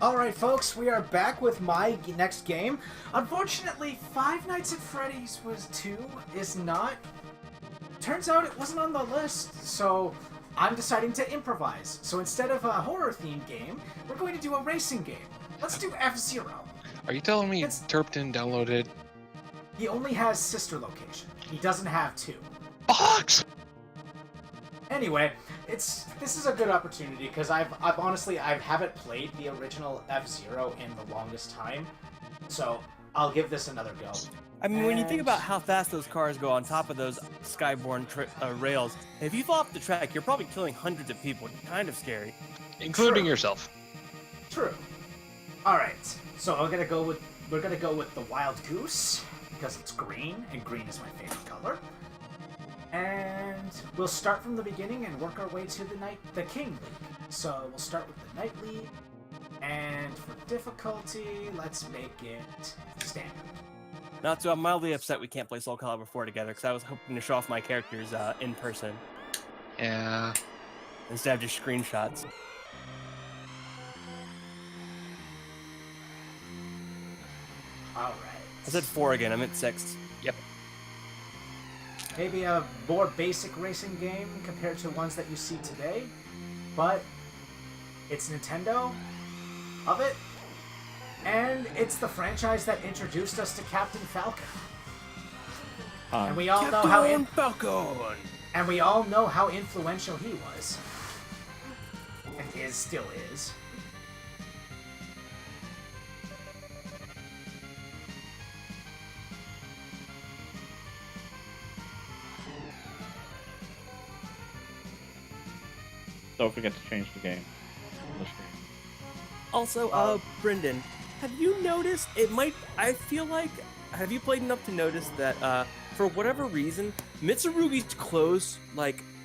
Alright folks, we are back with my next game. Unfortunately, Five Nights at Freddy's is not. Turns out it wasn't on the list, so I'm deciding to improvise. So instead of a horror-themed game, we're going to do a racing game. Let's do F-Zero. Are you telling me Terp didn't download it? He only has sister location. He doesn't have two. Box! Anyway, this is a good opportunity because I've honestly I haven't played the original F-Zero in the longest time, so I'll give this another go. I mean, when you think about how fast those cars go on top of those skyborne rails, if you fall off the track, you're probably killing hundreds of people. It's kind of scary, Including yourself. True. All right, so we're gonna go with the Wild Goose because it's green, and green is my favorite color. And we'll start from the beginning and work our way to the King League. So we'll start with the Night League, and for difficulty, let's make it standard. Not so I'm mildly upset we can't play Soul Calibur 4 together because I was hoping to show off my characters in person. Yeah. Instead of just screenshots. Alright. I said 4 again, I meant 6. Yep. Maybe a more basic racing game compared to ones that you see today, but it's Nintendo of it, and it's the franchise that introduced us to Captain Falcon. And we all know how and we all know how influential he was, and still is. Don't forget to change the game on the screen. Also, Brendan, have you noticed, I feel like, have you played enough to notice that, for whatever reason, Mitsurugi's clothes,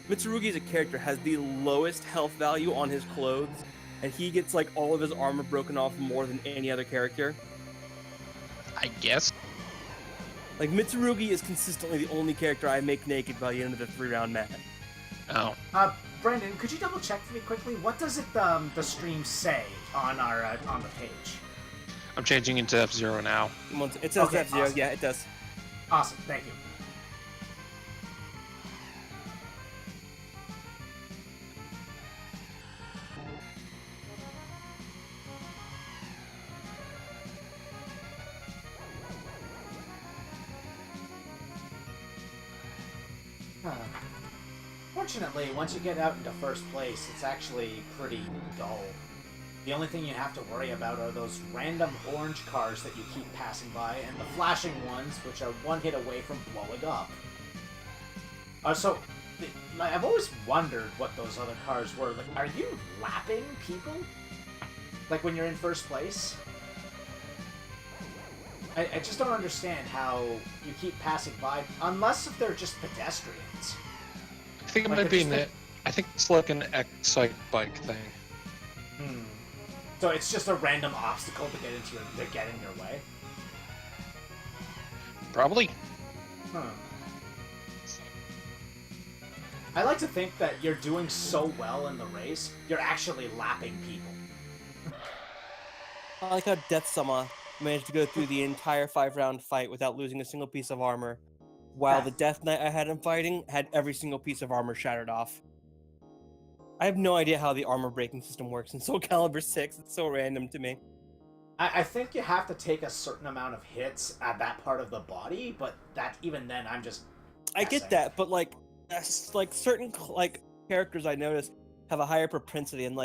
Mitsurugi as a character has the lowest health value on his clothes, and he gets, all of his armor broken off more than any other character? I guess. Mitsurugi is consistently the only character I make naked by the end of the 3-round match. Oh. Brendan, could you double check for me quickly? What does the stream say on on the page? I'm changing into F-Zero now. It says Okay, F-Zero, awesome. yeah, it does. Awesome, thank you. Fortunately, once you get out into first place, it's actually pretty dull. The only thing you have to worry about are those random orange cars that you keep passing by, and the flashing ones, which are one hit away from blowing up. I've always wondered what those other cars were. Are you lapping people? When you're in first place? I just don't understand how you keep passing by, unless if they're just pedestrians. I think it might be I think it's like an Excite bike thing. So it's just a random obstacle to get in your way? Probably. Huh. I like to think that you're doing so well in the race, you're actually lapping people. I like how Death Sama managed to go through the entire 5-round fight without losing a single piece of armor, while the Death Knight I had him fighting had every single piece of armor shattered off. I have no idea how the armor breaking system works in Soul Calibur 6. It's so random to me. I think you have to take a certain amount of hits at that part of the body, but even then, I'm just guessing. I get that, but certain characters I noticed have a higher propensity, and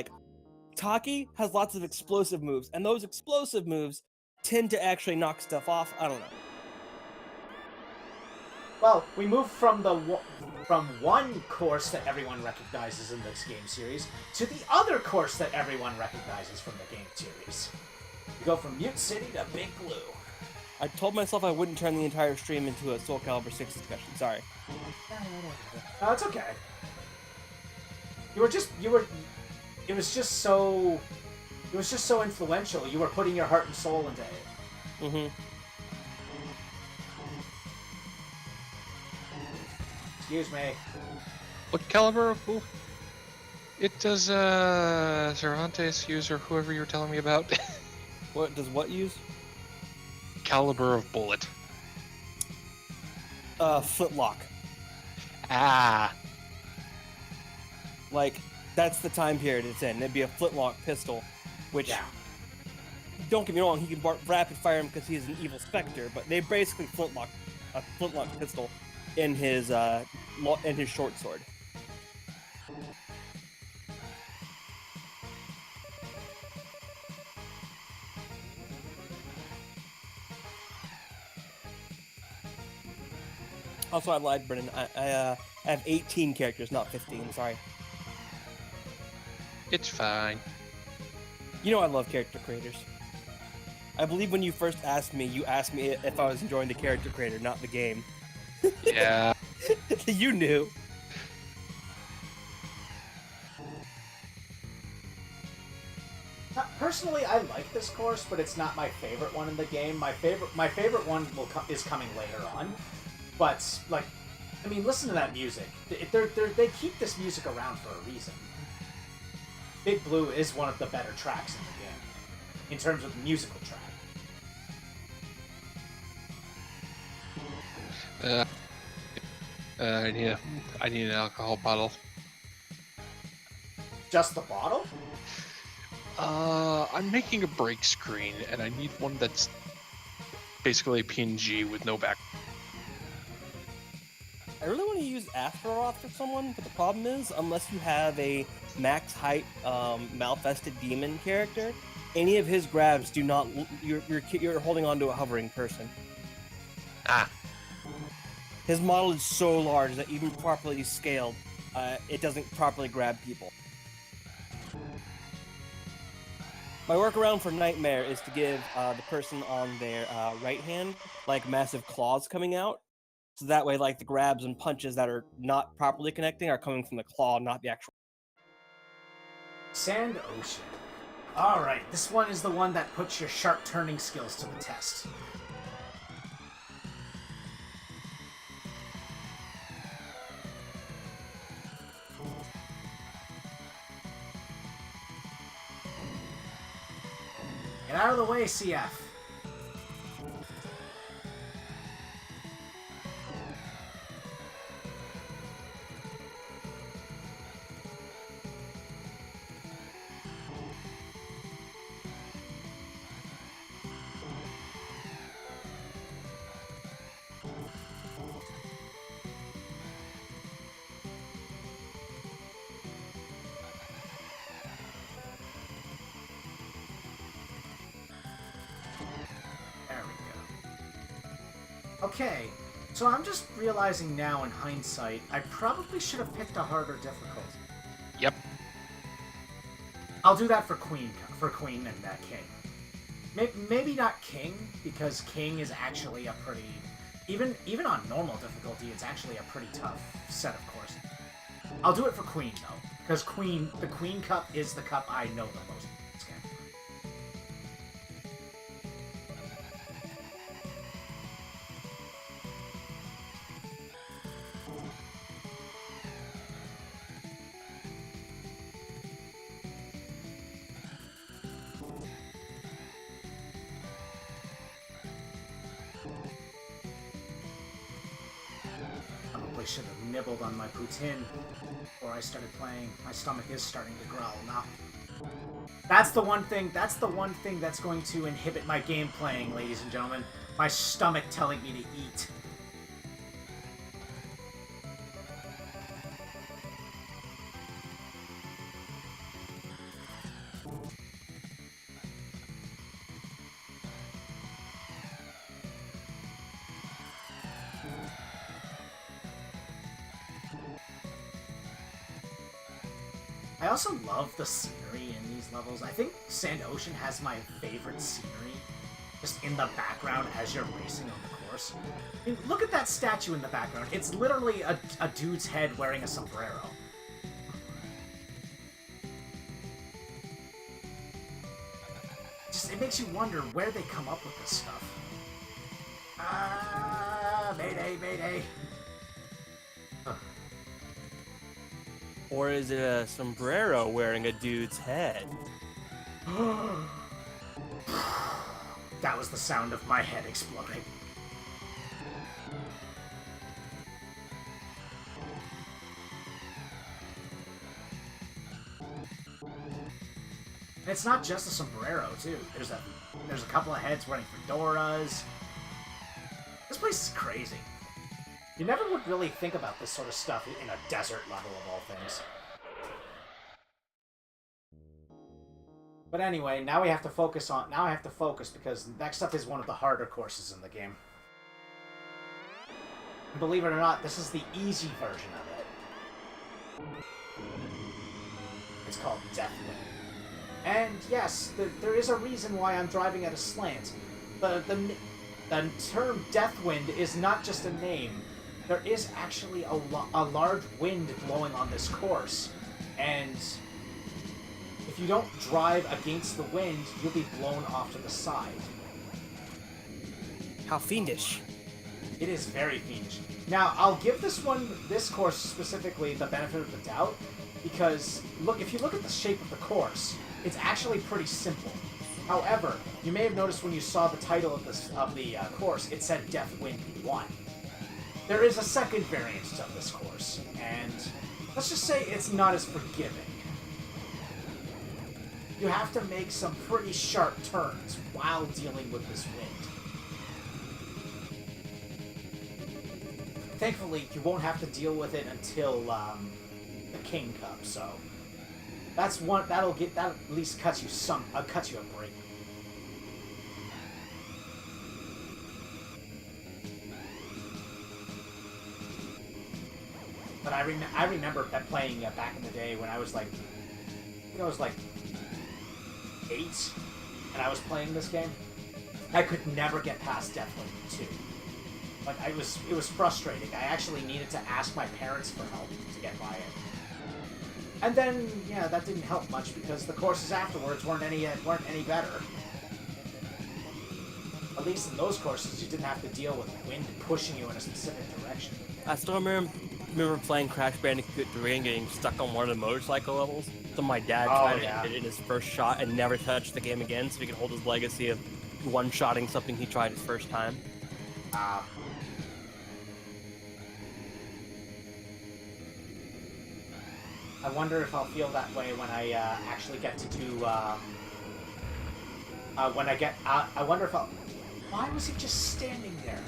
Taki has lots of explosive moves, and those explosive moves tend to actually knock stuff off. I don't know. Well, we move from one course that everyone recognizes in this game series to the other course that everyone recognizes from the game series. We go from Mute City to Big Blue. I told myself I wouldn't turn the entire stream into a Soul Calibur 6 discussion. Sorry. No, it's okay. It was just so influential. You were putting your heart and soul into it. Mm-hmm. Excuse me. What caliber of fool? It does Cervantes use, or whoever you were telling me about. What does what use? Caliber of bullet. Flintlock. Ah. Like, that's the time period it's in. It'd be a flintlock pistol, which, Yeah. don't get me wrong, he can rapid fire him because he's an evil specter, but they basically a flintlock pistol in his short sword. Also, I lied, Brennan. I have 18 characters, not 15. Sorry. It's fine. You know I love character creators. I believe when you first asked me, you asked me if I was enjoying the character creator, not the game. Yeah. You knew. Personally, I like this course, but it's not my favorite one in the game. My favorite one is coming later on. But like, I mean, listen to that music. They keep this music around for a reason. Big Blue is one of the better tracks in the game, in terms of musical track. I need an alcohol bottle. Just the bottle? I'm making a break screen, and I need one that's basically a PNG with no back. I really want to use Astaroth for someone, but the problem is, unless you have a max height Malfested Demon character, any of his grabs do not. You're holding onto a hovering person. Ah. His model is so large that even properly scaled, it doesn't properly grab people. My workaround for Nightmare is to give the person on their right hand like massive claws coming out. So that way, like, the grabs and punches that are not properly connecting are coming from the claw, not the actual. Sand Ocean. Alright, this one is the one that puts your sharp turning skills to the test. Get out of the way, CF. There we go. Okay, so I'm just realizing now in hindsight, I probably should have picked a harder difficulty. Yep. I'll do that for Queen and King. Maybe not King, because King is actually a pretty... Even on normal difficulty, it's actually a pretty tough set of courses. I'll do it for Queen, though, because the Queen Cup is the cup I know the most in this game. Probably should have nibbled on my poutine before I started playing. My stomach is starting to growl now. That's the one thing that's going to inhibit my game playing, ladies and gentlemen. My stomach telling me to eat. I also love the scenery in these levels. I think Sand Ocean has my favorite scenery, just in the background as you're racing on the course. I mean, look at that statue in the background. It's literally a dude's head wearing a sombrero. Just, it makes you wonder where they come up with this stuff. Ah, mayday, mayday. Or is it a sombrero wearing a dude's head? That was the sound of my head exploding. And it's not just a sombrero, too. There's a couple of heads wearing fedoras. This place is crazy. You never would really think about this sort of stuff in a desert level of all things. But anyway, now I have to focus because next up is one of the harder courses in the game. And believe it or not, this is the easy version of it. It's called Deathwind. And yes, there is a reason why I'm driving at a slant. The term Deathwind is not just a name. There is actually a large wind blowing on this course. And if you don't drive against the wind, you'll be blown off to the side. How fiendish. It is very fiendish. Now, I'll give this course specifically, the benefit of the doubt, because if you look at the shape of the course, it's actually pretty simple. However, you may have noticed when you saw the title of the course, it said Deathwind 1. There is a second variant of this course, and let's just say it's not as forgiving. You have to make some pretty sharp turns while dealing with this wind. Thankfully, you won't have to deal with it until the King Cup, so that at least cuts you a break. But I remember playing back in the day when I was like, I was like 8, and I was playing this game. I could never get past Deathwind 2. Like it was frustrating. I actually needed to ask my parents for help to get by it. And then, yeah, that didn't help much because the courses afterwards weren't any better. At least in those courses, you didn't have to deal with wind pushing you in a specific direction. I still remember playing Crash Bandicoot 3 and getting stuck on one of the motorcycle levels. So my dad tried to hit it in his first shot and never touched the game again so he could hold his legacy of one-shotting something he tried his first time. I wonder if I'll feel that way when I actually get to do. I wonder if I'll. Why was he just standing there?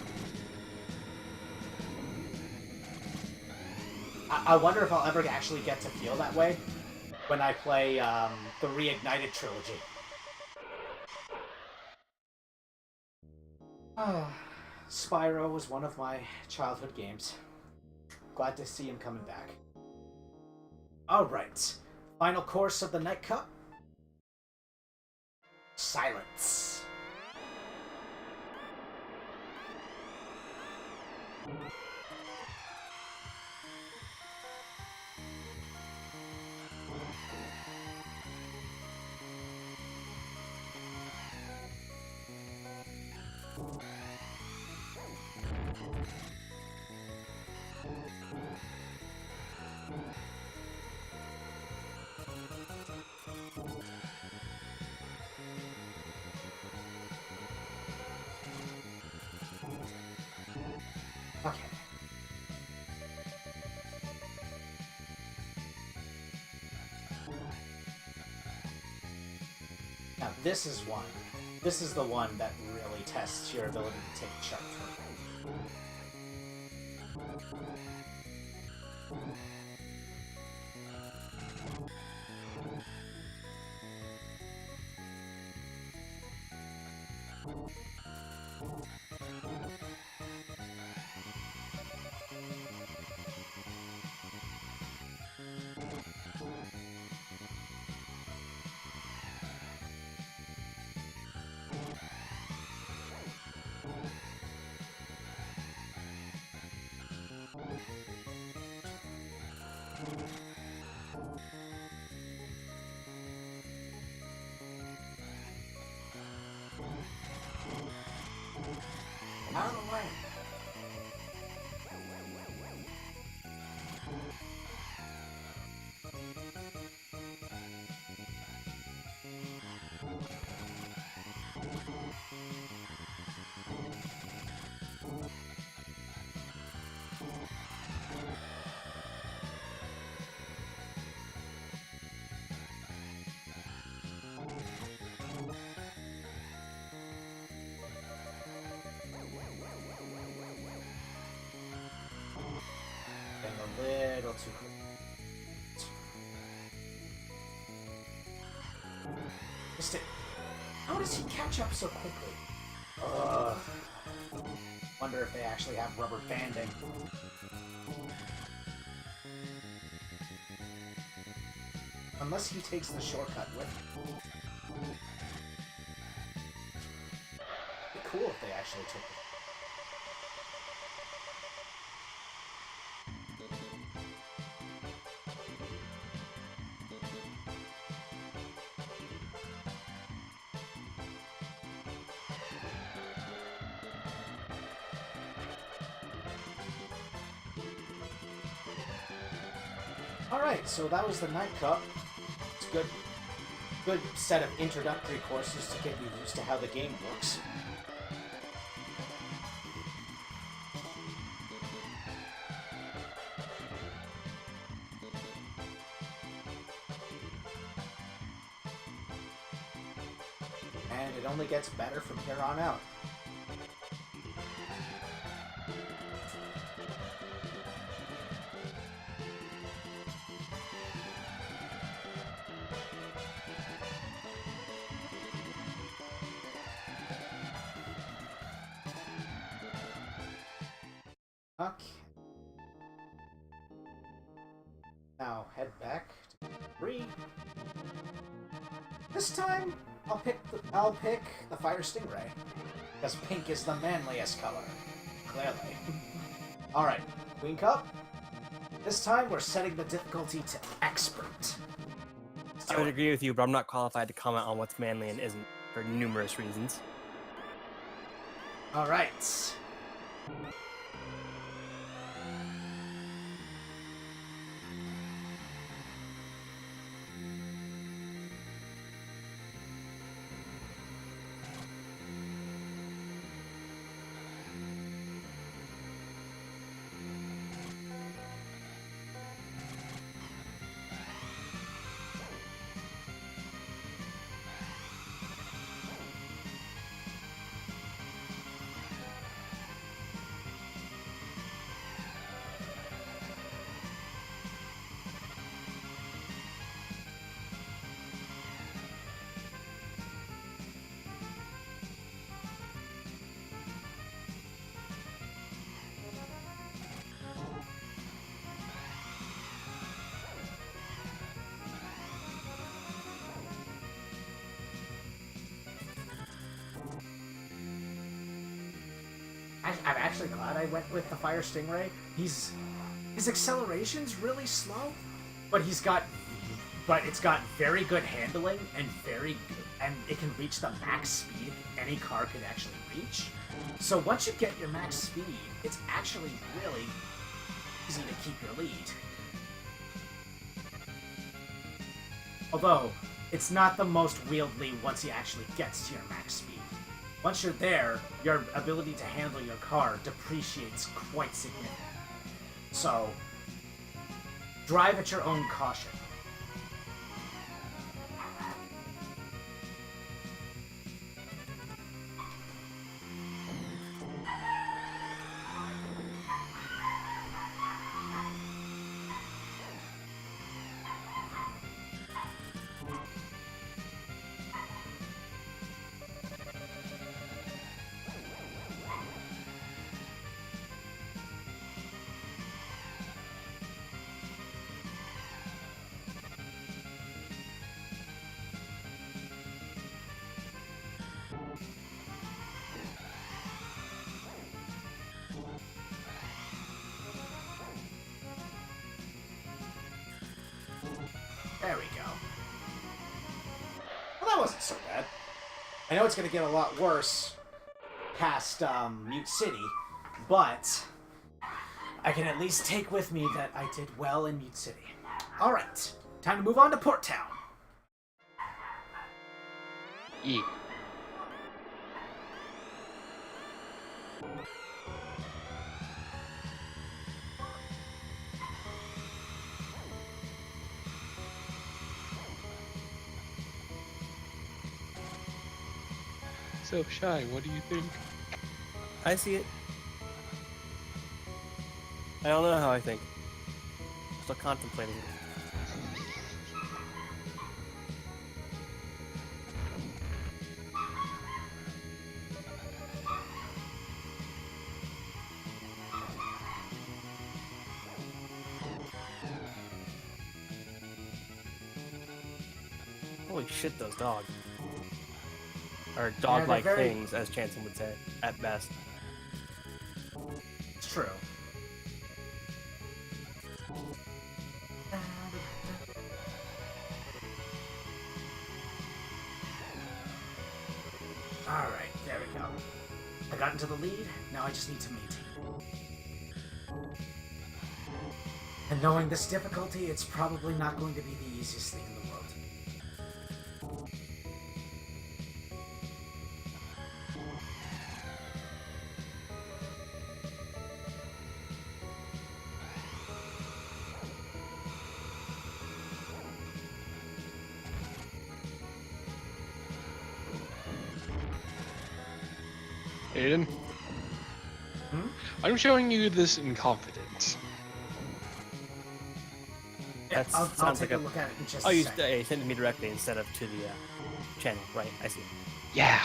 I wonder if I'll ever actually get to feel that way when I play the Reignited trilogy. Spyro was one of my childhood games. Glad to see him coming back. Alright, final course of the Night Cup. Silence. Okay. Now this is one. This is the one that really tests your ability to take a sharp turn. little too quick. How does he catch up so quickly? Ugh. Wonder if they actually have rubber banding. Unless he takes the shortcut with him. It'd be cool if they actually took it. Alright, so that was the Night Cup. It's a good set of introductory courses to get you used to how the game works. And it only gets better from here on out. Okay. Now head back to 3. This time I'll pick the Fire Stingray because pink is the manliest color. Clearly. All right, Queen Cup. This time we're setting the difficulty to expert. I would agree with you, but I'm not qualified to comment on what's manly and isn't for numerous reasons. All right. I'm actually glad I went with the Fire Stingray. His acceleration's really slow, but it's got very good handling and it can reach the max speed any car could actually reach. So once you get your max speed, it's actually really easy to keep your lead. Although, it's not the most wieldy once he actually gets to your max speed. Once you're there, your ability to handle your car depreciates quite significantly. So, drive at your own caution. There we go. Well, that wasn't so bad. I know it's going to get a lot worse past Mute City, but I can at least take with me that I did well in Mute City. Alright, time to move on to Port Town. Yeah. So, Shy, what do you think? I see it. I don't know how I think. still contemplating it. Holy shit, those dogs. Or dog-like they're very- things, as Chanson would say, at best. It's true. Alright, there we go. I got into the lead, now I just need to maintain. And knowing this difficulty, it's probably not going to be the easiest thing in the world. Aiden? Hmm? I'm showing you this in confidence. Yeah, That I'll sounds take like a look at it in just Oh, a you second. sent it to me directly instead of to the channel. Right, I see. Yeah.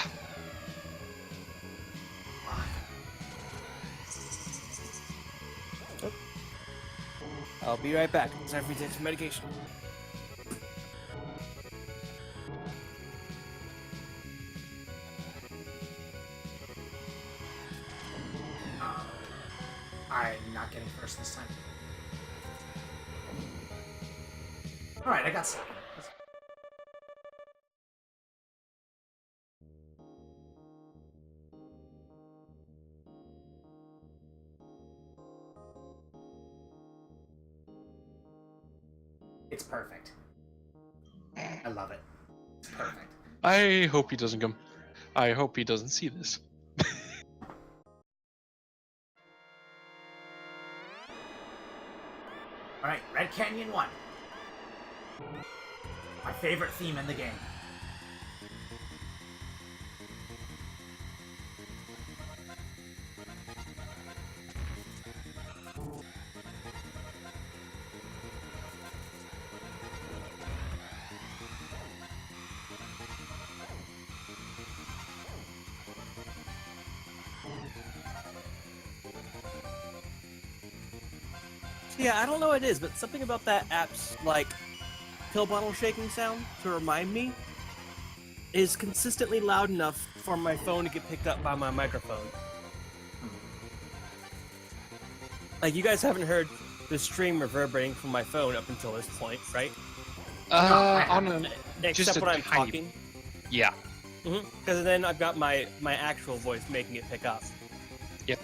I'll be right back. It's time for me to take some medication. I'm not getting first this time. Alright, I got second. It's perfect. I love it. It's perfect. I hope he doesn't come. I hope he doesn't see this. Alright, Red Canyon 1. My favorite theme in the game. Yeah, I don't know what it is, but something about that app's like pill bottle shaking sound to remind me is consistently loud enough for my phone to get picked up by my microphone. Like, you guys haven't heard the stream reverberating from my phone up until this point, right? On a Except just a when I'm tiny- talking. Yeah. Because then I've got my actual voice making it pick up. Yep.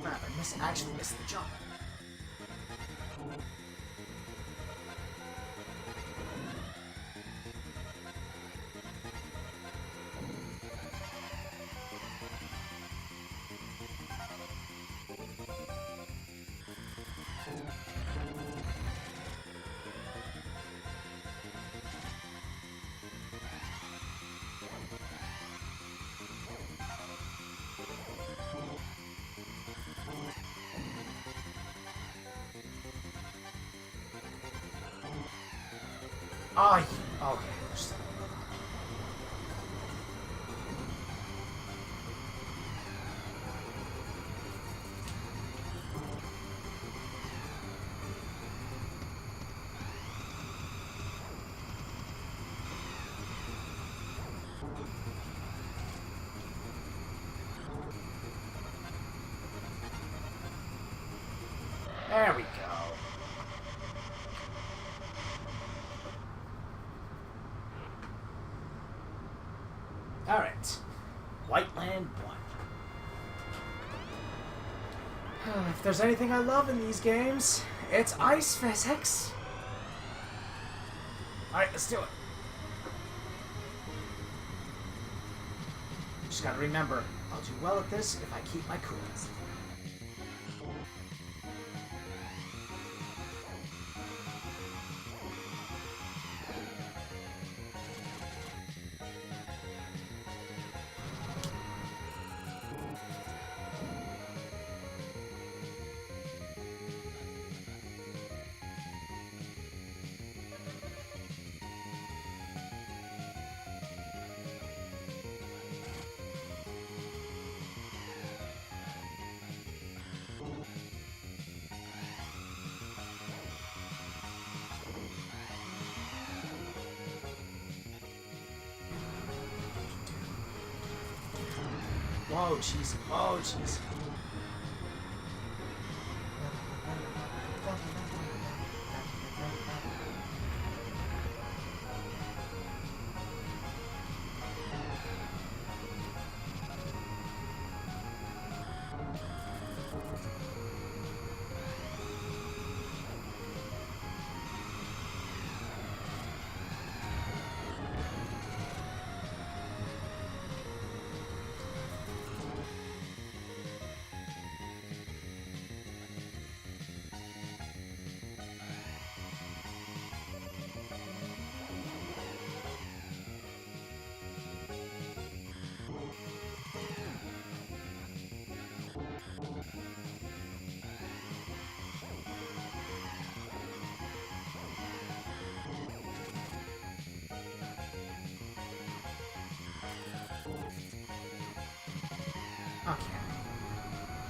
Crap, I actually missed the jump. Oh, okay. There's- There we go. Alright. Whiteland 1. If there's anything I love in these games, it's ice physics. Alright, let's do it. Just gotta remember, I'll do well at this if I keep my cool. Whoa, jeez. Oh, jeez. Okay.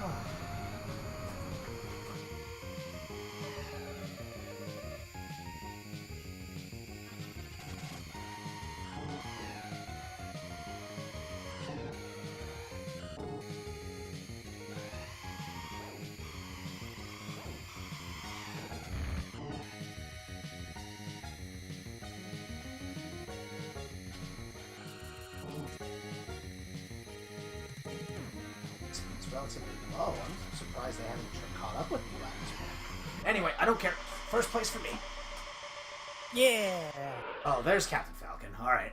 Oh. It's relatively low. I'm surprised they haven't caught up with me last week. Anyway, I don't care. First place for me. Yeah. Oh, there's Captain Falcon. All right.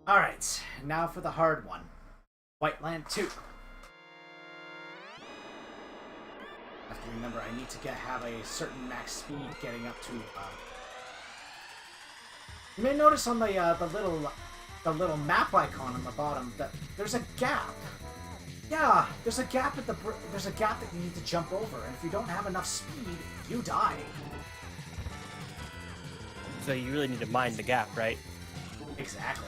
All right. Now for the hard one. White Land 2. I have to remember I need to have a certain max speed getting up to. You may notice on the little map icon on the bottom that there's a gap. Yeah, there's a gap there's a gap that you need to jump over, and if you don't have enough speed, you die. So you really need to mind the gap, right? Exactly.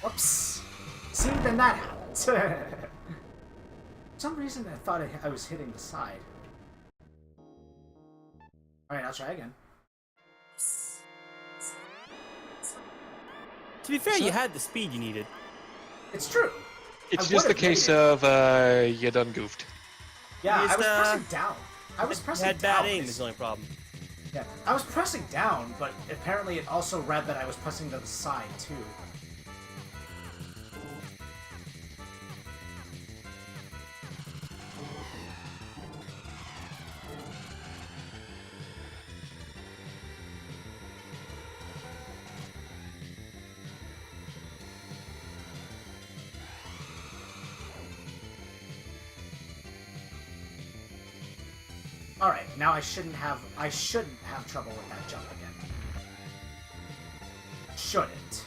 Whoops. See, then that happened. For some reason, I thought I was hitting the side. Alright, I'll try again. To be fair, you had the speed you needed. It's true. It's I just a would've case made it. of you done goofed. Yeah, Just, I was pressing down. I was You pressing had down. bad aim is the only problem. Yeah, I was pressing down, but apparently it also read that I was pressing to the side, too. Alright, now I shouldn't have trouble with that jump again. Shouldn't.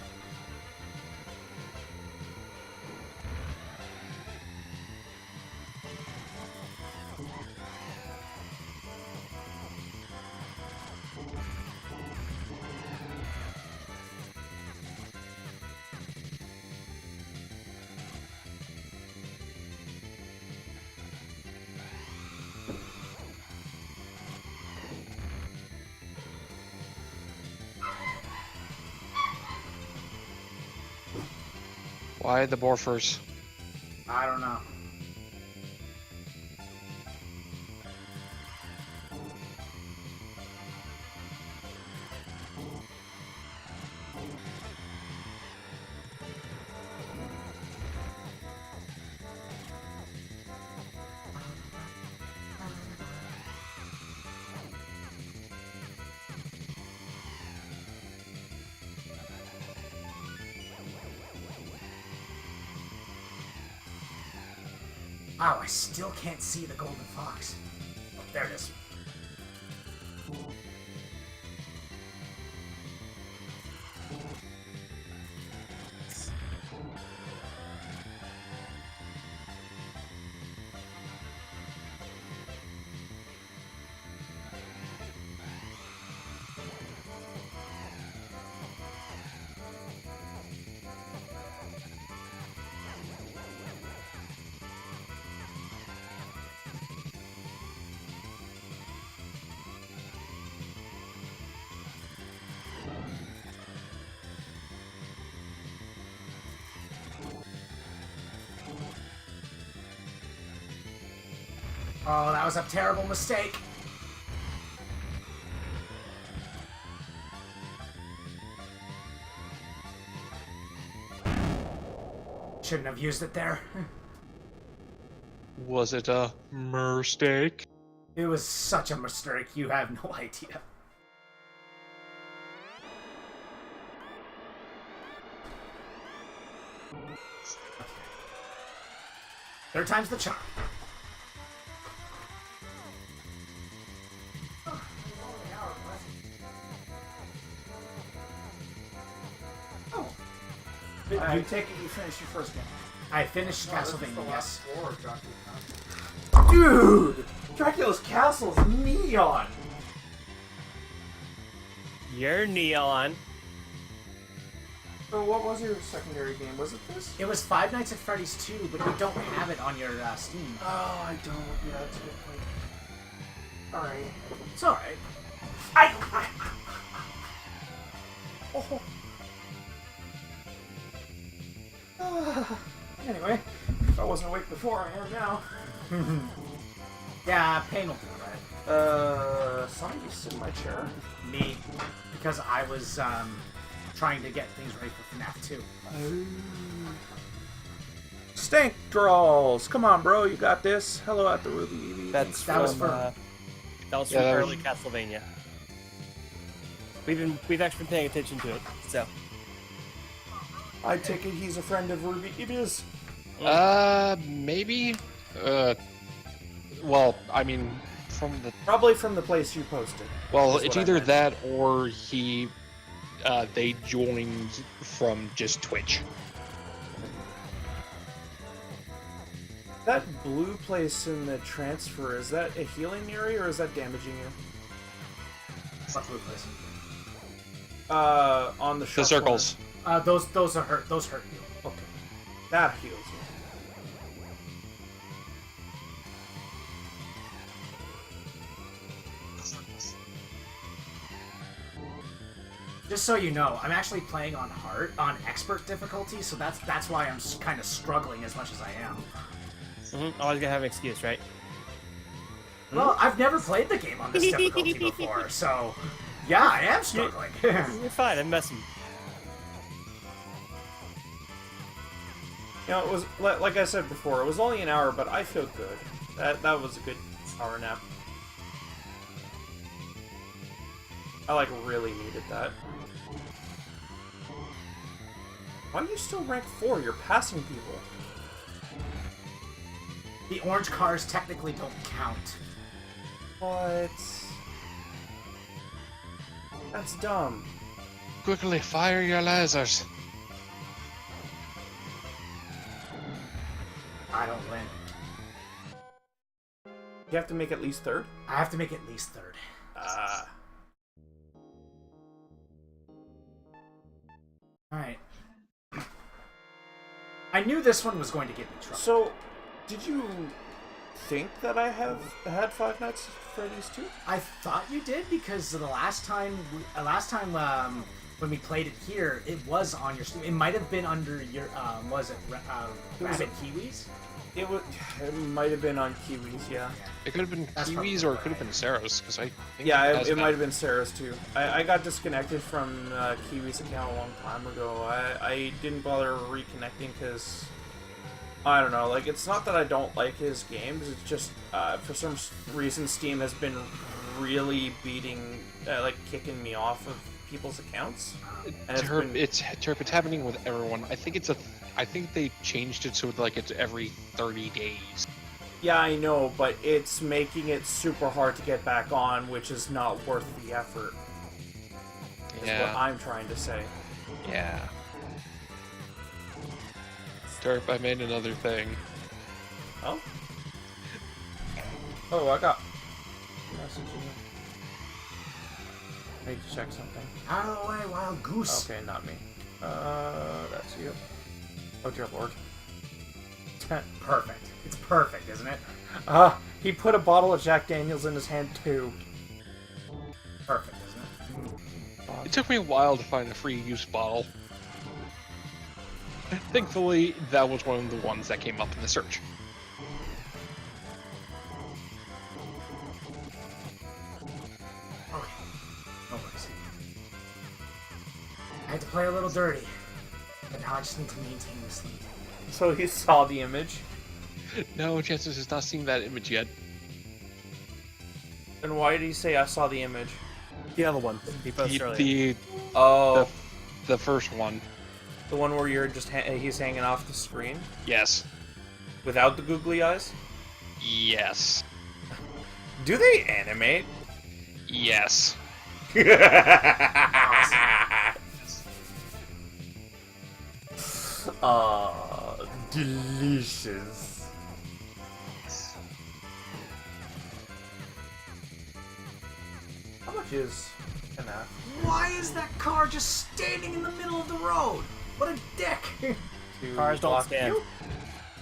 Why the Morphers? I don't know. Wow, I still can't see the golden fox. Oh, there it is. Oh, that was a terrible mistake. Shouldn't have used it there. Was it a mistake? It was such a mistake, you have no idea. Third time's the charm. Oh. I take it you finished your first game. I finished Castlevania, yes. Dude! Dracula's Castle is neon! You're neon. So what was your secondary game? Was it this? It was Five Nights at Freddy's 2, but you don't have it on your Steam. Oh, I don't. Yeah, it's a good point. Alright. It's alright. Oh. Anyway, if I wasn't awake before, I am now. Yeah, pain will do that. Somebody sit in my chair. Me. Because I was trying to get things ready for FNAF 2. Stank Draws! Come on, bro, you got this. Hello at the Ruby. That was for- that was Yeah, from that early Castlevania. We've actually been paying attention to it, so. I take it he's a friend of Ruby Ibia's. Maybe? Well, I mean, from the... Probably from the place you posted. Well, is it's what I either meant. that or they joined from just Twitch. That blue place in the transfer, is that a healing area or is that damaging you? What blue place? On the The sharp circles. Those are hurt. Those hurt you. corner. Okay. That heals you. Just so you know, I'm actually playing on expert difficulty, so that's why I'm kind of struggling as much as I am. Always gotta have an excuse, right? Well, I've never played the game on this difficulty before, so yeah, I am struggling. You're fine, I'm messing. You know, it was like I said before, it was only an hour, but I feel good. That was a good power nap. I really needed that. Why are you still rank 4? You're passing people. The orange cars technically don't count. What? That's dumb. Quickly, fire your lasers. I don't win. You have to make at least third? I have to make at least third. Ah. Alright. I knew this one was going to give me trouble. So, did you think that I had Five Nights at Freddy's 2? I thought you did because the last time when we played it here, it was on your Steam. It might have been under your Rabbit Kiwis? It might have been on Kiwis, yeah. It could have been That's Kiwis probably or it could have been Sarah's, because I think Yeah, has it been. might have been Sarah's too. I got disconnected from Kiwi's account a long time ago. I didn't bother reconnecting because, I don't know, it's not that I don't like his games, it's just, for some reason Steam has been really kicking me off of people's accounts. And It's happening with everyone. I think they changed it so it's every 30 days. Yeah, I know, but it's making it super hard to get back on, which is not worth the effort. Is what I'm trying to say. Yeah. Derp, I made another thing. Oh? Oh, I got messaging. I need to check something. Out of the way, wild goose. Okay, not me. That's you. Oh dear lord. Perfect. It's perfect, isn't it? He put a bottle of Jack Daniels in his hand too. Perfect, isn't it? It took me a while to find a free use bottle. Thankfully, that was one of the ones that came up in the search. had to play a little dirty. But now I just need to maintain this lead. So he saw the image. No, Chances has not seen that image yet. And why did he say I saw the image? The other one. He posted earlier. Oh, The first one. the one where you're just he's hanging off the screen Yes. without the googly eyes. Yes. Do they animate? Yes. Delicious. How much is an F? Why is that car just standing in the middle of the road? What a dick! To Cars don't block stand. you?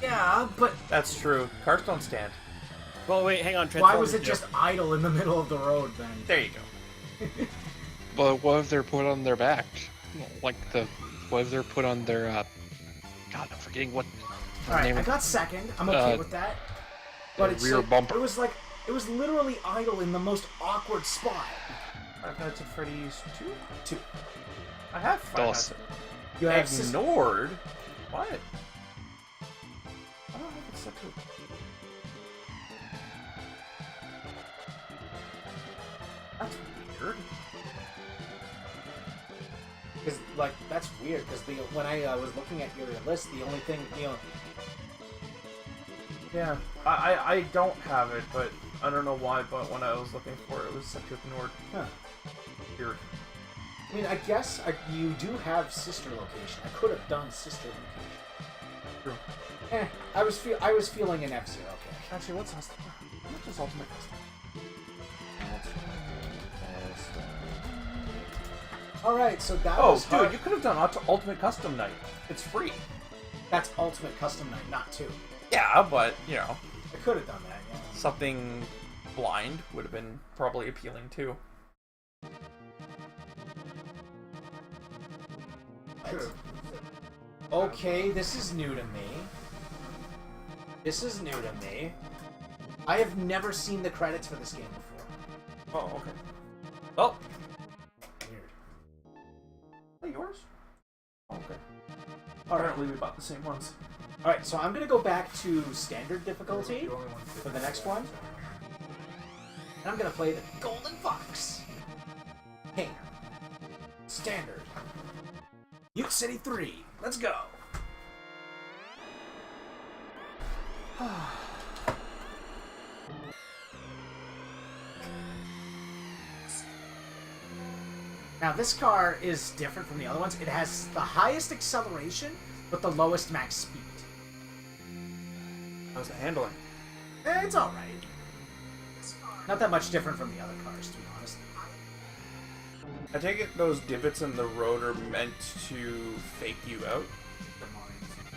Yeah, but That's true. Cars don't stand. Well, wait, hang on. why was Transformers it just idle in the middle of the road then? There you go. But what if they're put on their back? Like what if they're put on their, God, I'm forgetting what the Alright, name I of got second. I'm okay with that. But it's rear like, bumper. it was literally idle in the most awkward spot. Five Nights at Freddy's 2? 2. I have Five Nights Dos. You at have Sis- Ignored? What? I don't know if it's such a... That's weird. Because, like, that's weird, because when I was looking at your list, the only thing, Yeah, I don't have it, but I don't know why, but when I was looking for it, it was such ignored. Huh. Weird. I mean, I guess you do have sister location. I could have done sister location. True. I was feeling an F-Zero, okay. Actually, what's Ultimate Custom? Alright, so that Oh, was dude, hard. you could have done Ultimate Custom Night. It's free. That's Ultimate Custom Night, not 2. Yeah, but, you know, I could have done that, yeah. something blind would have been probably appealing too. True. Okay, this is new to me. I have never seen the credits for this game before. Oh, okay. Well, Weird. are they yours? Oh, okay. Apparently we bought the same ones. Alright, so I'm gonna go back to standard difficulty for the next one. And I'm gonna play the Golden Fox. Hey. Standard. Ute City 3. Let's go. Now this car is different from the other ones. It has the highest acceleration, but the lowest max speed. How's the handling? It's alright. Not that much different from the other cars, to be honest. I take it those divots in the road are meant to fake you out?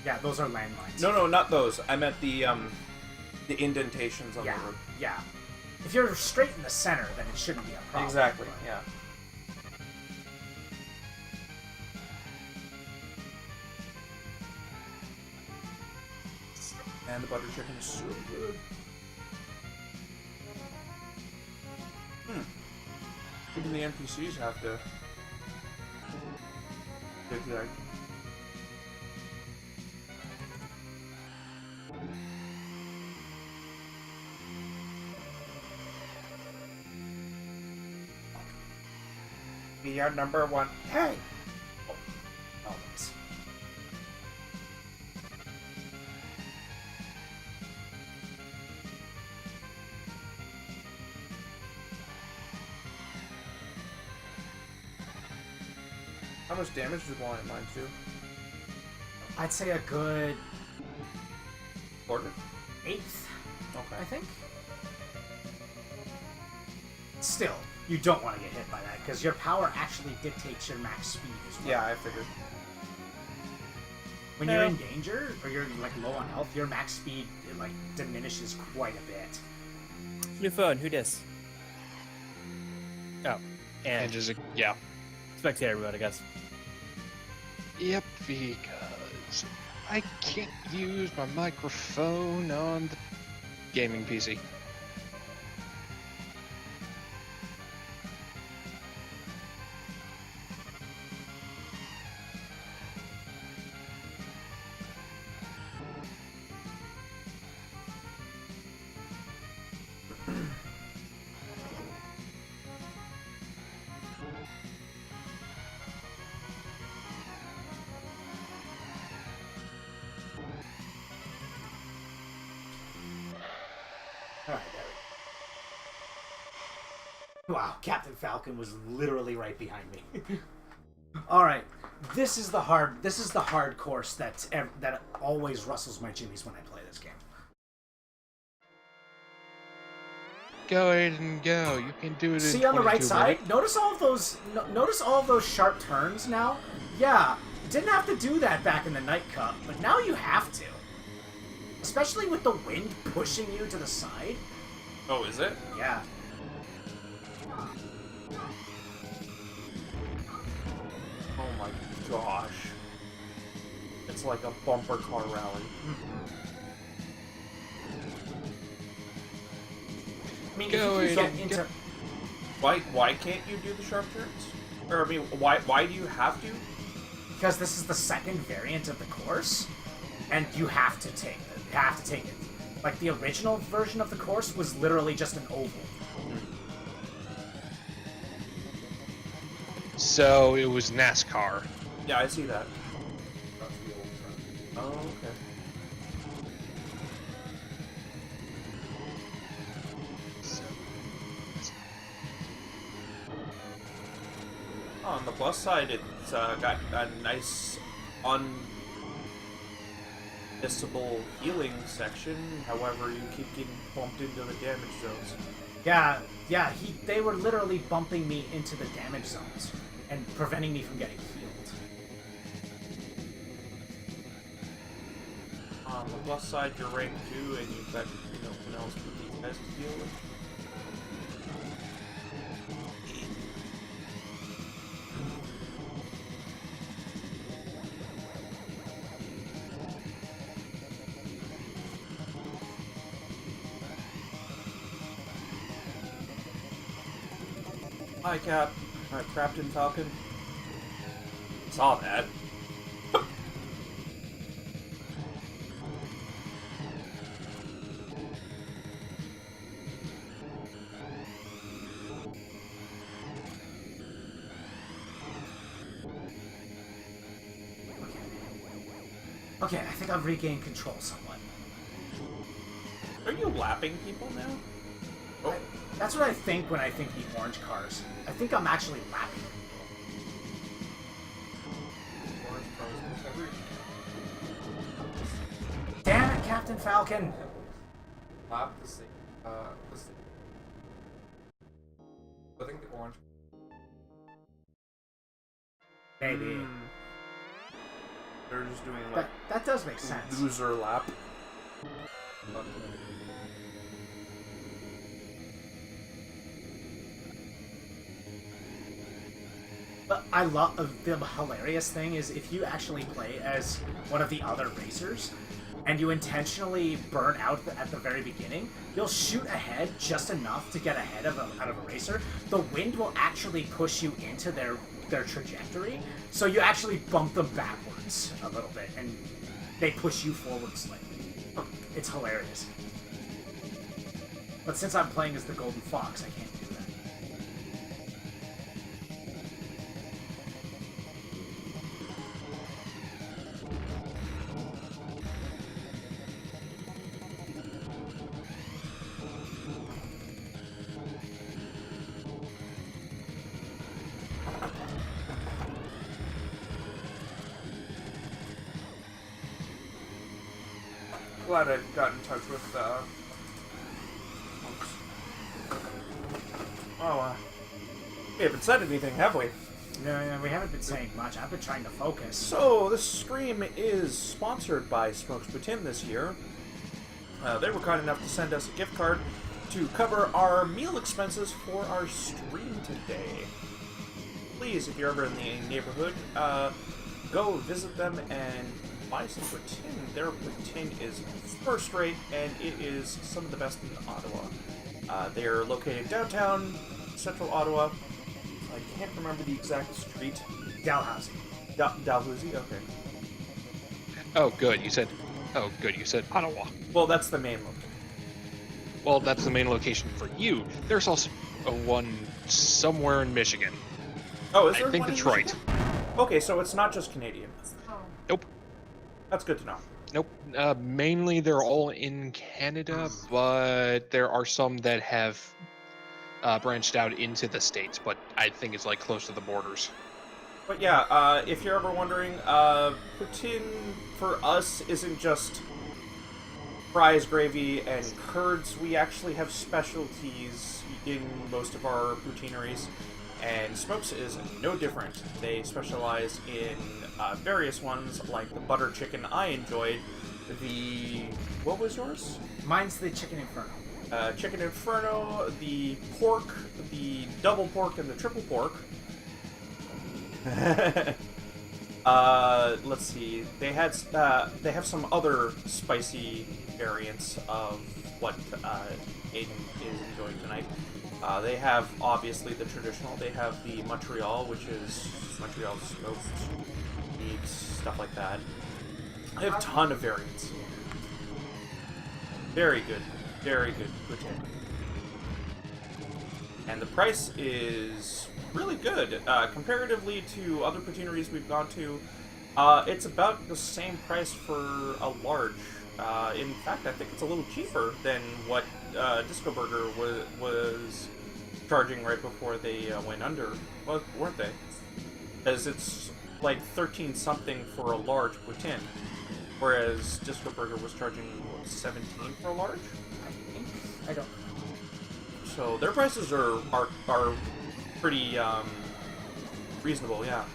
Yeah, those are landmines. No, not those. I meant the indentations on Yeah, the road. yeah. If you're straight in the center, then it shouldn't be a problem. Exactly, but- yeah. And the butter chicken is so good. Even the NPCs have to zigzag. Be our number one. Hey! Always. How much damage does blind mines do? I'd say a good Quarter? eighth, Okay. I think. Still, you don't want to get hit by that, because your power actually dictates your max speed as well. Yeah, I figured. When you're in danger, or you're like low on health, your max speed like diminishes quite a bit. New phone. Who dis? Oh, And and just, yeah. spectator mode, I guess. Yep, because I can't use my microphone on the gaming PC. Wow, Captain Falcon was literally right behind me. All right, this is the hard course that always rustles my jimmies when I play this game. Go, Aiden, go. You can do it in See on the right 22 side? minutes. Notice all of those. Notice all of those sharp turns now. Yeah, didn't have to do that back in the Night Cup, but now you have to. Especially with the wind pushing you to the side. Oh, is it? Yeah. Oh my gosh. It's like a bumper car rally. I mean, Go, if you Aiden, get into... Why can't you do the sharp turns? Or, I mean, why do you have to? Because this is the second variant of the course, and you have to take it. You have to take it. Like, the original version of the course was literally just an oval. So it was NASCAR. Yeah, I see that. Oh, okay. On the plus side, it's got a nice unmissable healing section. However, you keep getting bumped into the damage zones. Yeah, they were literally bumping me into the damage zones and preventing me from getting healed. On the plus side, you're rank 2, and you've got no one else but these guys to deal with. Hi, Captain Falcon. Saw that. Okay, I think I've regained control somewhat. Are you lapping people now? Oh. That's what I think when I think the orange cars. I think I'm actually lapping people. Damn it, Captain Falcon! Lap the same. The same. I think the orange. Maybe. They're just doing like That does make sense. loser lap. But I love the hilarious thing is if you actually play as one of the other racers and you intentionally burn out at the very beginning, you'll shoot ahead just enough to get ahead of a racer. The wind will actually push you into their trajectory, so you actually bump them backwards a little bit and they push you forward slightly. It's hilarious. But since I'm playing as the Golden Fox, I can't do that. Glad I got in touch with we haven't said anything, have we? No, we haven't been saying much. I've been trying to focus. So, this stream is sponsored by Smokes Poutine this year. They were kind enough to send us a gift card to cover our meal expenses for our stream today. Please, if you're ever in the neighborhood, go visit them and buy some poutine. Their poutine is first rate, and it is some of the best in Ottawa. They're located downtown, central Ottawa. I can't remember the exact street. Dalhousie. Dalhousie? Okay. Oh, good. You said Ottawa. Well, that's the main location. Well, that's the main location for you. There's also one somewhere in Michigan. Oh, is there I think one in Detroit. Michigan? Okay, so it's not just Canadian. Nope. That's good to know. Nope. Mainly they're all in Canada, but there are some that have branched out into the states, but I think it's like close to the borders. But yeah, if you're ever wondering, poutine for us isn't just fries, gravy, and curds. We actually have specialties in most of our poutineries, and Smokes is no different. They specialize in various ones, like the butter chicken I enjoyed. What was yours? Mine's the chicken inferno. Chicken Inferno, the pork, the double pork, and the triple pork. Let's see. They have some other spicy variants of what Aiden is enjoying tonight. They have obviously the traditional. They have the Montreal, which is Montreal smoked meat, stuff like that. They have a ton of variants. Very good poutine. And the price is really good. Comparatively to other poutineries we've gone to, it's about the same price for a large. In fact, I think it's a little cheaper than what Disco Burger was charging right before they went under, weren't they? As it's like 13 something for a large poutine, whereas Disco Burger was charging what, 17 for a large. I don't. So their prices are pretty reasonable, yeah.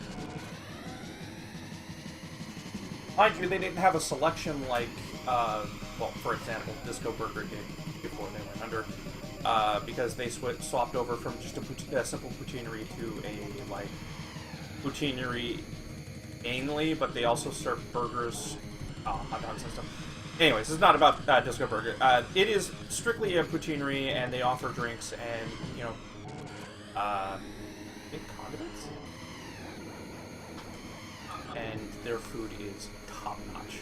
Mind you, they didn't have a selection like, well, for example, Disco Burger did before they went under, because they swapped over from just a simple poutineery to a like poutineery mainly, but they also serve burgers, hot dogs and stuff. Anyways, this is not about Disco Burger. It is strictly a poutineery, and they offer drinks and, you know, I think condiments? And their food is top-notch.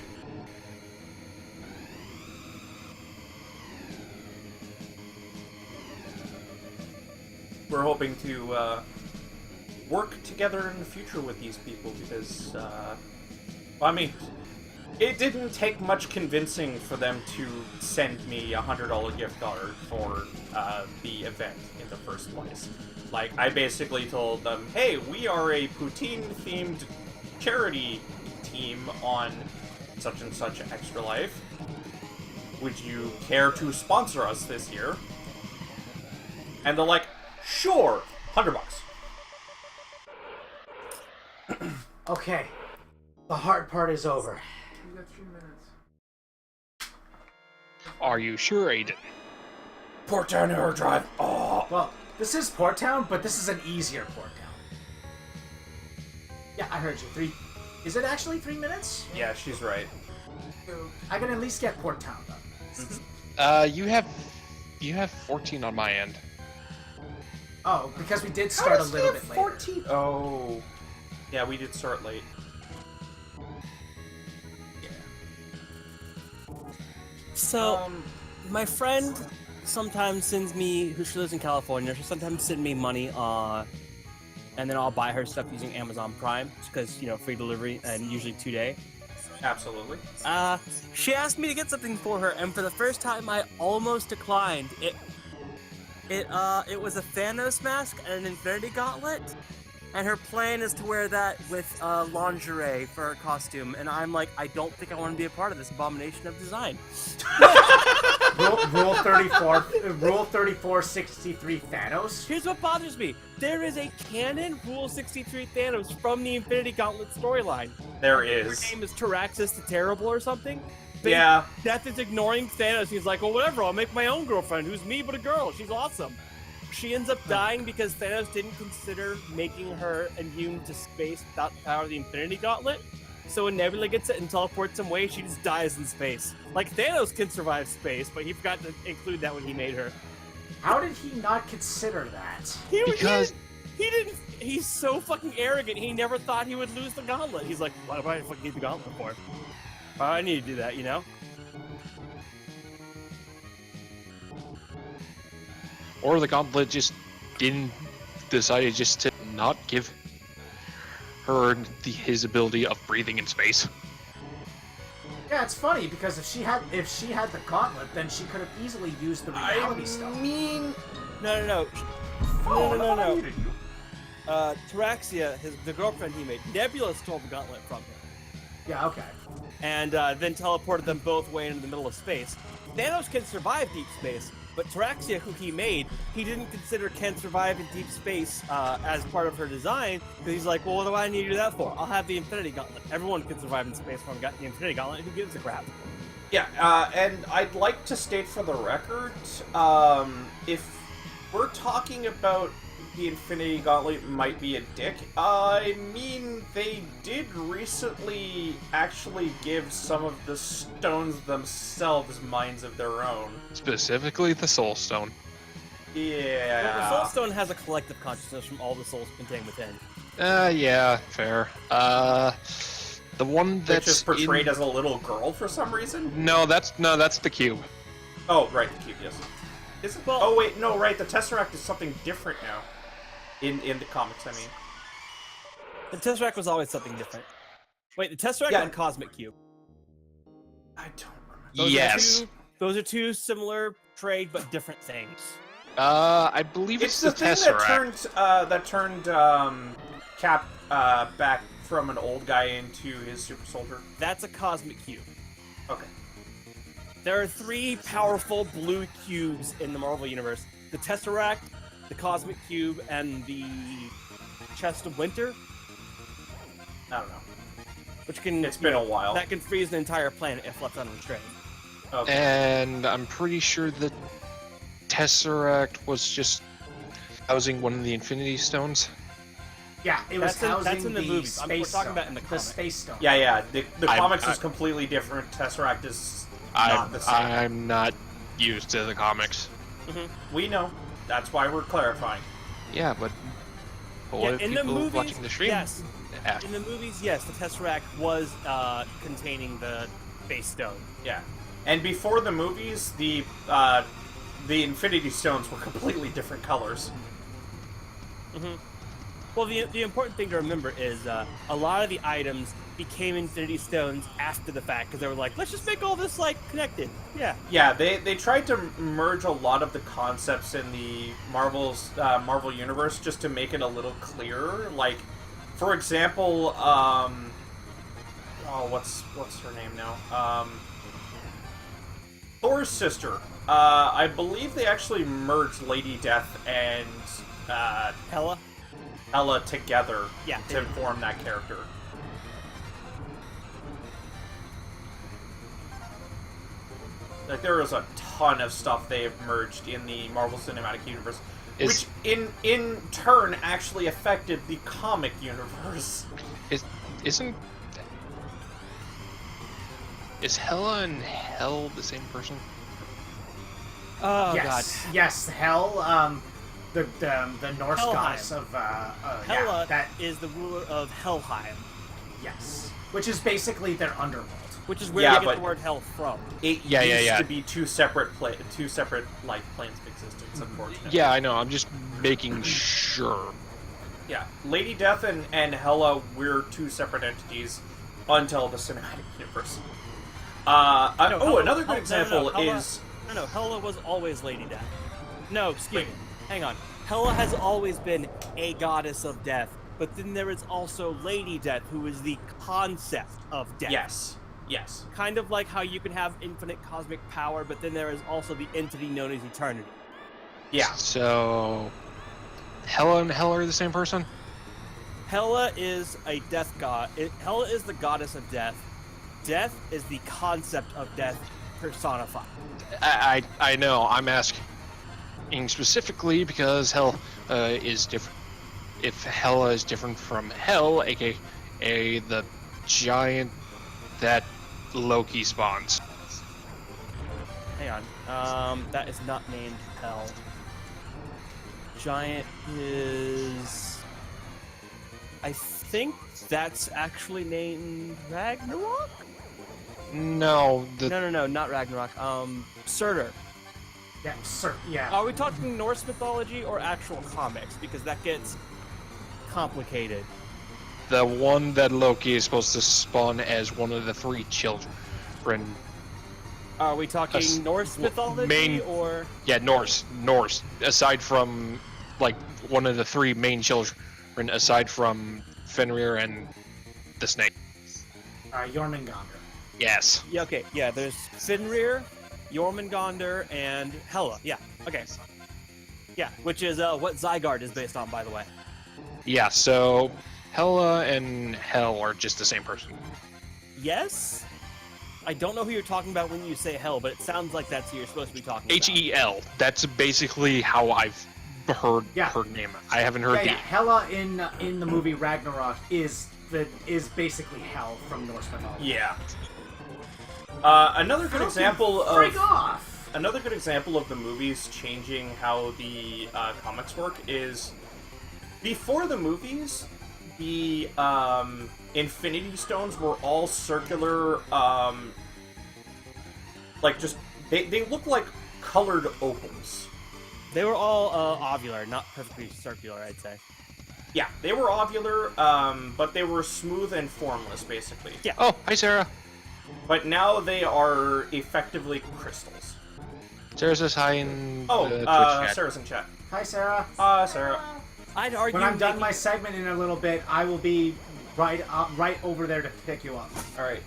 We're hoping to work together in the future with these people because, I mean, it didn't take much convincing for them to send me a $100 gift card for the event in the first place. Like, I basically told them, hey, we are a poutine-themed charity team on such and such Extra Life. Would you care to sponsor us this year? And they're like, sure, $100. Okay, the hard part is over. You got 3 minutes. Are you sure, Aiden? Port Town Air Drive. Oh. Well, this is Port Town, but this is an easier Port Town. Yeah, I heard you. 3. Is it actually 3 minutes? Yeah, she's right. I can at least get Port Town done. You have 14 on my end. Oh, because we did start a little bit later. 14? Oh. Yeah, we did start late. So, my friend sometimes sends me, who she lives in California, she'll sometimes send me money, and then I'll buy her stuff using Amazon Prime, because, you know, free delivery, and usually 2-day. Absolutely. She asked me to get something for her, and for the first time, I almost declined. It was a Thanos mask and an Infinity Gauntlet, and her plan is to wear that with lingerie for her costume, and I'm like, I don't think I want to be a part of this abomination of design. Rule 34, Rule 3463 Thanos. Here's what bothers me. There is a canon Rule 63 Thanos from the Infinity Gauntlet storyline. There Her is. name is Taraxis the Terrible or something. But Yeah. Death is ignoring Thanos. He's like, well, whatever, I'll make my own girlfriend, who's me but a girl. She's awesome. She ends up dying because Thanos didn't consider making her immune to space without the power of the Infinity Gauntlet. So when Nebula gets it and teleports some way, she just dies in space. Like, Thanos can survive space, but he forgot to include that when he made her. How did he not consider that? Because- He didn't. He's so fucking arrogant. He never thought he would lose the gauntlet. He's like, why do I fucking need the gauntlet for? I need to do that, you know? Or the gauntlet just decided just to not give her his ability of breathing in space. Yeah, it's funny because if she had the gauntlet, then she could have easily used the reality I stone. mean, No. No. Taraxia, the girlfriend he made, Nebula stole the gauntlet from him. Yeah, okay. And then teleported them both way into the middle of space. Thanos can survive deep space, but Taraxia, who he made, he didn't consider can survive in deep space as part of her design, because he's like, well, what do I need to do that for? I'll have the Infinity Gauntlet. Everyone can survive in space when I've got the Infinity Gauntlet. Who gives a crap? Yeah, and I'd like to state for the record, if we're talking about the Infinity Gauntlet might be a dick, I mean, they did recently actually give some of the stones themselves minds of their own. Specifically the Soul Stone. Yeah. Well, the Soul Stone has a collective consciousness from all the souls contained within. Yeah, fair. The one that's Which is portrayed as a little girl for some reason? No, that's the cube. Oh, right, the cube, yes. Is it? Well- Oh, wait, no, right, the Tesseract is something different now. In the comics, I mean. The Tesseract was always something different. Wait, the Tesseract Yeah. and Cosmic Cube. I don't remember. Those those are two similar trade but different things. I believe It's it's the thing Tesseract. that turned Cap back from an old guy into his super soldier. That's a Cosmic Cube. Okay. There are three powerful blue cubes in the Marvel Universe. The Tesseract, the Cosmic Cube, and the Chest of Winter, I don't know. which can It's been a while. that can freeze an entire planet if left unrestrained. Okay. And I'm pretty sure the Tesseract was just housing one of the Infinity Stones. Yeah, it was housing that's in the movies. We're Space talking Stone. about in the The comics. Space Stone. Yeah. The comics is I- completely different. Tesseract is not the same. I'm not used to the comics. We know. That's why we're clarifying. Yeah, but a lot of in the people movies, watching the stream. yes. Yeah. In the movies, yes, the Tesseract was containing the Space Stone. Yeah. And before the movies, the Infinity Stones were completely different colors. Well, the important thing to remember is a lot of the items became Infinity Stones after the fact because they were like, let's just make all this like connected. Yeah. Yeah, they tried to merge a lot of the concepts in the Marvel universe just to make it a little clearer. Like, for example, what's her name now? Thor's sister. I believe they actually merged Lady Death and Hela. Ella together Yeah, to they did. form that character. Like, there is a ton of stuff they have merged in the Marvel Cinematic Universe, which in turn actually affected the comic universe. Is Hela and Hell the same person? Oh Yes, yes, Hell, the Norse Helheim. goddess of Hela that is the ruler of Helheim, yes, which is basically their underworld. which is where Yeah, they get but- the word hell from. It Yeah, used yeah. to be two separate like planes of existence, unfortunately. Yeah, I know. I'm just making sure. Yeah, Lady Death and Hela were two separate entities until the cinematic universe. Hela- Another good Hela- example Hela- is No, Hela was always Lady Death. No, excuse Wait. me. Hang on. Hela has always been a goddess of death, but then there is also Lady Death, who is the concept of death. yes. Kind of like how you can have infinite cosmic power, but then there is also the entity known as eternity. Yeah. So, Hela and Hell are the same person? Hela is a death god. Hela is the goddess of death. Death is the concept of death personified. I know. I'm asking specifically because Hell is different. If Hela is different from Hell, aka the giant that Loki spawns. Hang on. That is not named Hell. Giant is... I think that's actually named Ragnarok? No, No, not Ragnarok. Surtur. Yeah, sir. Yeah. Are we talking Norse mythology or actual comics? Because that gets complicated. the one that Loki is supposed to spawn as one of the three children. Are we talking Us- Norse mythology main- or? Yeah, Norse. Aside from like one of the three main children, aside from Fenrir and the snake. Jormungandr. Yes. Yeah, okay, yeah, there's Fenrir, Jormungandr, and Hela. Yeah, okay. Yeah, which is what Zygarde is based on, by the way. Yeah. So Hela and Hel are just the same person. Yes? I don't know who you're talking about when you say Hel, but it sounds like that's who you're supposed to be talking about. Hel. That's basically how I've heard Yeah. her name. I haven't heard Yeah, the. Hela in the movie Ragnarok is basically Hel from Norse mythology. Yeah. Another good example Freak of off! another good example of the movies changing how the comics work is before the movies, the Infinity Stones were all circular, like just they look like colored opals. They were all ovular, not perfectly circular, I'd say. Yeah, they were ovular, but they were smooth and formless, basically. Yeah. Oh, hi Sarah. But now they are effectively crystals. Sarah says hi in Oh, the Twitch chat. Sarah's in chat. Hi, Sarah. Sarah. I'd argue When I'm done making- my segment in a little bit, I will be right over there to pick you up. All right.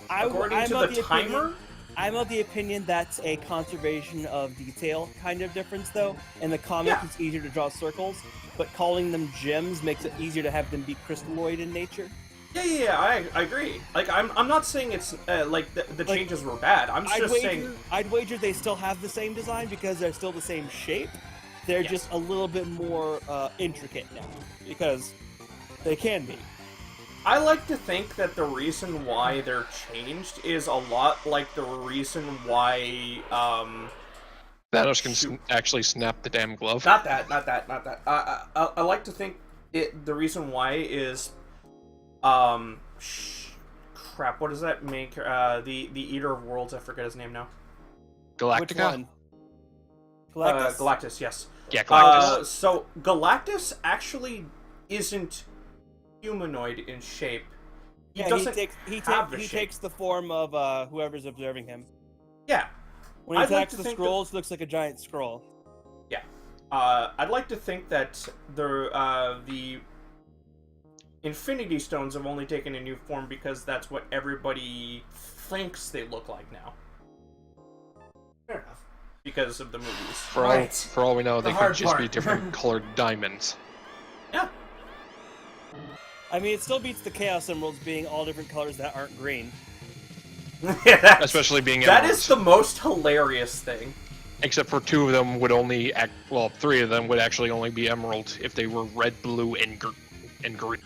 According According to the timer, I'm of the opinion that's a conservation of detail kind of difference, though. In the comic, Yeah. it's easier to draw circles, but calling them gems makes it easier to have them be crystalloid in nature. yeah, I agree. Like, I'm not saying it's like the Like, changes were bad. I'm just saying. I'd wager they still have the same design because they're still the same shape. They're Yes. just a little bit more intricate now because they can be. I like to think that the reason why they're changed is a lot like the reason why Thanos can actually snap the damn glove. not that. I like to think the reason why is crap. What is that main the Eater of Worlds? I forget his name now. Galactica. Which one? Galactus? Galactus. Yes. Yeah, Galactus. So Galactus actually isn't humanoid in shape. He Yeah, doesn't he have the shape. takes the form of whoever's observing him. Yeah. When he I'd like attacks to the think scrolls, it looks like a giant scroll. Yeah. I'd like to think that the Infinity Stones have only taken a new form because that's what everybody thinks they look like now. Fair enough. Because of the movies. For all we know, they The could hard just be part. different colored diamonds. Yeah. I mean, it still beats the Chaos Emeralds being all different colors that aren't green. Yeah, that's- Especially being that emeralds. is the most hilarious thing. Except for two of them would only act. Well, three of them would actually only be emerald if they were red, blue, and green.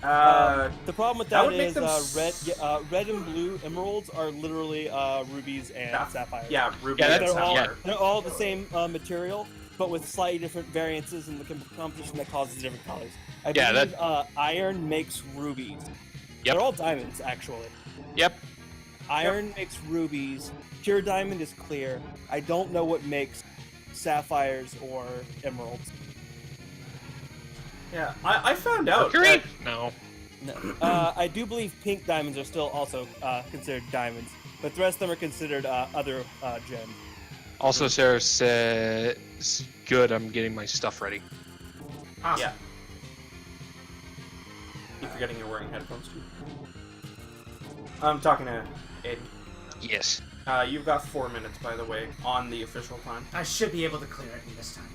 The problem with that that would make is them red and blue emeralds are literally rubies and sapphires. Yeah, ruby Yeah, and that's- sapphire. They're all the same material, but with slightly different variances in the composition that causes different colors. I Yeah, believe iron makes rubies. Yep. They're all diamonds, actually. Yep. Iron makes rubies. Pure diamond is clear. I don't know what makes sapphires or emeralds. Yeah, I found out. Mercury? that- No. No. I do believe pink diamonds are still also considered diamonds, but the rest of them are considered other gems. Also, Sarah says, "Good, I'm getting my stuff ready." Awesome. Yeah. Keep forgetting you're wearing headphones too. I'm talking to Aiden. Yes. You've got 4 minutes, by the way, on the official time. I should be able to clear it in this time.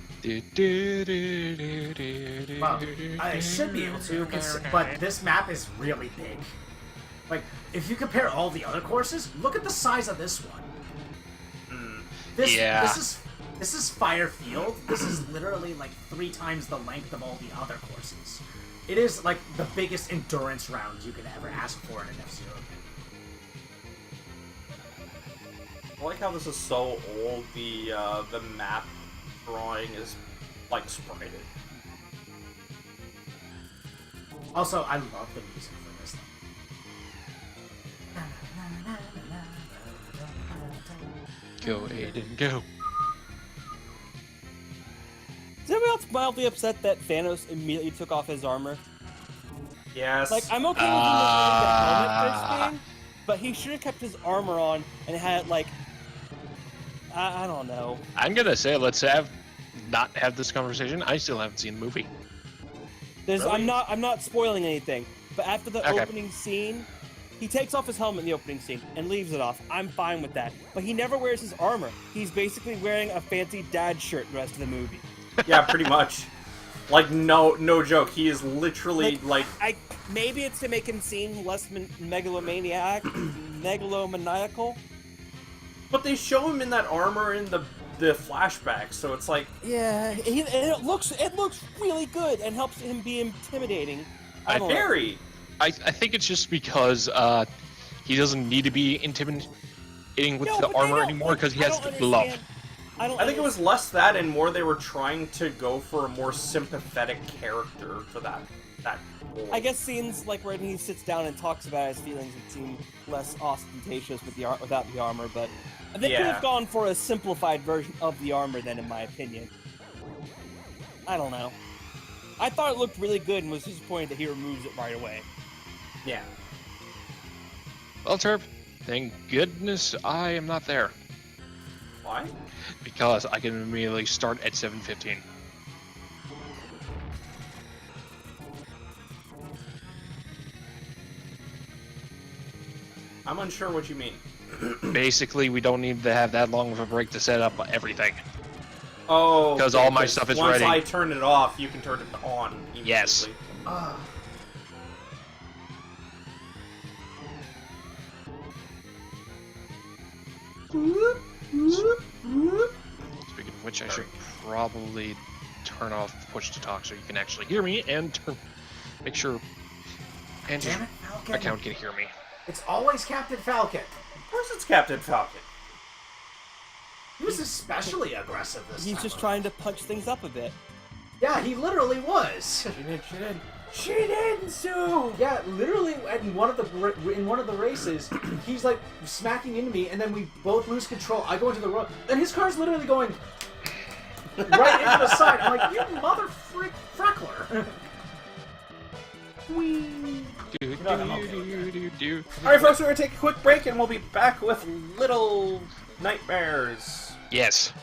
Well, Well, I should be able to, but this map is really big. Like, if you compare all the other courses, look at the size of this one. Yeah. This is Fire Field. This is literally like 3 times the length of all the other courses. It is like the biggest endurance round you could ever ask for in an F-Zero game. I like how this is so old. The map drawing is like sprited. Also, I love the music for this thing. Go, Aiden, go. Is anybody else mildly upset that Thanos immediately took off his armor? Yes. Like, I'm okay with him removing the helmet for Spain, but he should have kept his armor on and had like, I don't know. I'm gonna say not have this conversation. I still haven't seen the movie. There's, Really? I'm not spoiling anything, but after the Okay. opening scene, he takes off his helmet in the opening scene and leaves it off. I'm fine with that. But he never wears his armor. He's basically wearing a fancy dad shirt the rest of the movie. Yeah, pretty much. Like, no joke. He is literally, like... Maybe it's to make him seem less megalomaniacal. But they show him in that armor in the flashback, so it's like... Yeah, and it looks really good and helps him be intimidating. I don't know. Very! I think it's just because he doesn't need to be intimidating with No, the but they armor don't- anymore because he I has don't the glove. understand- I don't. I think it was less that and more they were trying to go for a more sympathetic character for that role. I guess scenes like when he sits down and talks about his feelings would seem less ostentatious with without the armor, but they could Yeah. have gone for a simplified version of the armor then, in my opinion. I don't know. I thought it looked really good and was disappointed that he removes it right away. Yeah. Well, Turb, thank goodness I am not there Why? because I can immediately start at 7:15. I'm unsure what you mean. Basically, we don't need to have that long of a break to set up everything. Oh, 'Cause all my stuff is once ready. I turn it off, you can turn it on immediately. Yes. Ah. Speaking of which, I should probably turn off push to talk so you can actually hear me and make sure Angie's Damn it, Falcon. account can hear me. It's always Captain Falcon. Of course it's Captain Falcon. He was especially aggressive this He's time just around. trying to punch things up a bit. Yeah, he literally was. She didn't, Sue! Yeah, literally in one of the races, he's like smacking into me, and then we both lose control. I go into the road, and his car's literally going right into the side. I'm like, you mother freckler. Alright, folks, we're gonna take a quick break, and we'll be back with Little Nightmares. Yes.